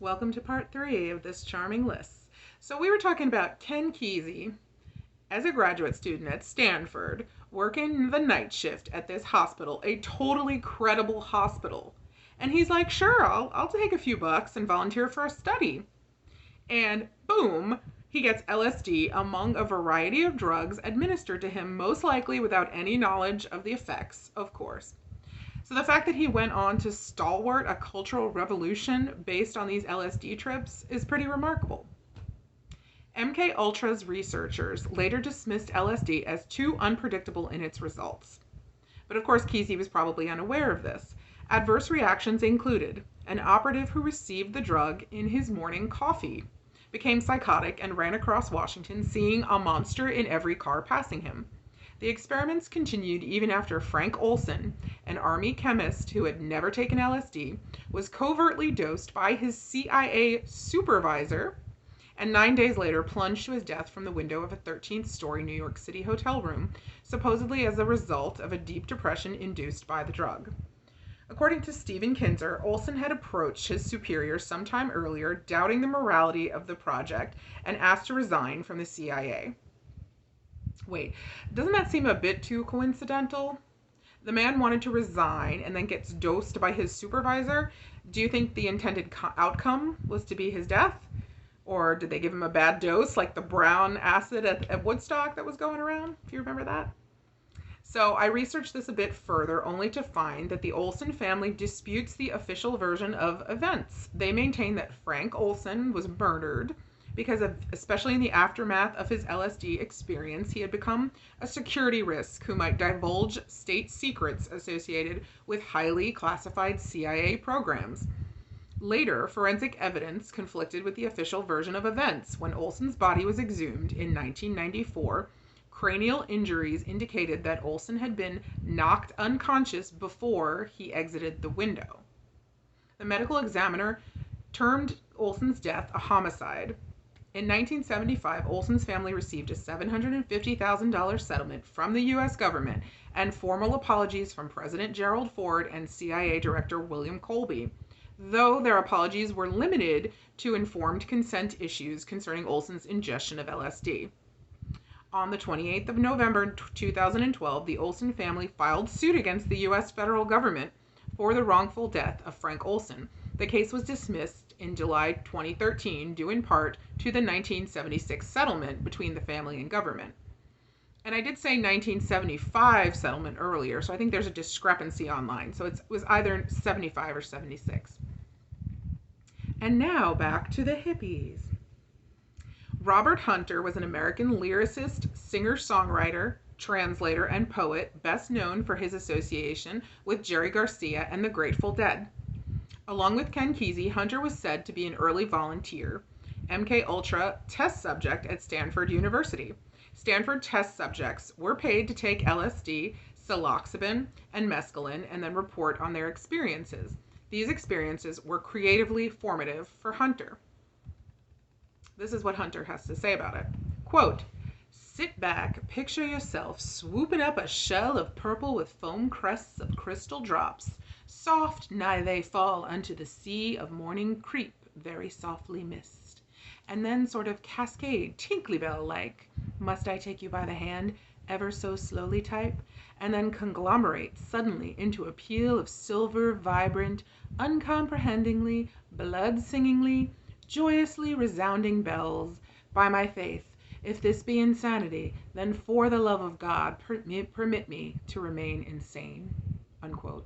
Welcome to part 3 of this charming list. So we were talking about Ken Kesey as a graduate student at Stanford, working the night shift at this hospital, a totally credible hospital. And he's like, sure, I'll take a few bucks and volunteer for a study. And boom, he gets LSD among a variety of drugs administered to him, most likely without any knowledge of the effects, of course. So the fact that he went on to stalwart a cultural revolution based on these LSD trips is pretty remarkable. MK Ultra's researchers later dismissed LSD as too unpredictable in its results. But of course, Kesey was probably unaware of this. Adverse reactions included an operative who received the drug in his morning coffee, became psychotic, and ran across Washington, seeing a monster in every car passing him. The experiments continued even after Frank Olson, an Army chemist who had never taken LSD, was covertly dosed by his CIA supervisor and 9 days later plunged to his death from the window of a 13th-story New York City hotel room, supposedly as a result of a deep depression induced by the drug. According to Stephen Kinzer, Olson had approached his superiors sometime earlier, doubting the morality of the project, and asked to resign from the CIA. Wait, doesn't that seem a bit too coincidental? The man wanted to resign and then gets dosed by his supervisor. Do you think the intended outcome was to be his death? Or did they give him a bad dose, like the brown acid at Woodstock that was going around, if you remember that? So I researched this a bit further, only to find that the Olson family disputes the official version of events. They maintain that Frank Olson was murdered because especially in the aftermath of his LSD experience, he had become a security risk who might divulge state secrets associated with highly classified CIA programs. Later, forensic evidence conflicted with the official version of events. When Olson's body was exhumed in 1994, cranial injuries indicated that Olson had been knocked unconscious before he exited the window. The medical examiner termed Olson's death a homicide. In 1975, Olson's family received a $750,000 settlement from the U.S. government and formal apologies from President Gerald Ford and CIA Director William Colby, though their apologies were limited to informed consent issues concerning Olson's ingestion of LSD. On the 28th of November 2012, the Olson family filed suit against the U.S. federal government for the wrongful death of Frank Olson. The case was dismissed in July 2013, due in part to the 1976 settlement between the family and government. And I did say 1975 settlement earlier, so I think there's a discrepancy online. So it was either 75 or 76. And now back to the hippies. Robert Hunter was an American lyricist, singer-songwriter, translator, and poet, best known for his association with Jerry Garcia and the Grateful Dead. Along with Ken Kesey, Hunter was said to be an early volunteer, MK Ultra test subject at Stanford University. Stanford test subjects were paid to take LSD, psilocybin, and mescaline and then report on their experiences. These experiences were creatively formative for Hunter. This is what Hunter has to say about it. Quote, "Sit back, picture yourself swooping up a shell of purple with foam crests of crystal drops. Soft nigh they fall unto the sea of morning creep, very softly mist. And then sort of cascade, tinkly bell like, must I take you by the hand, ever so slowly type, and then conglomerate suddenly into a peal of silver, vibrant, uncomprehendingly, blood-singingly, joyously resounding bells. By my faith, if this be insanity, then for the love of God permit me to remain insane." Unquote.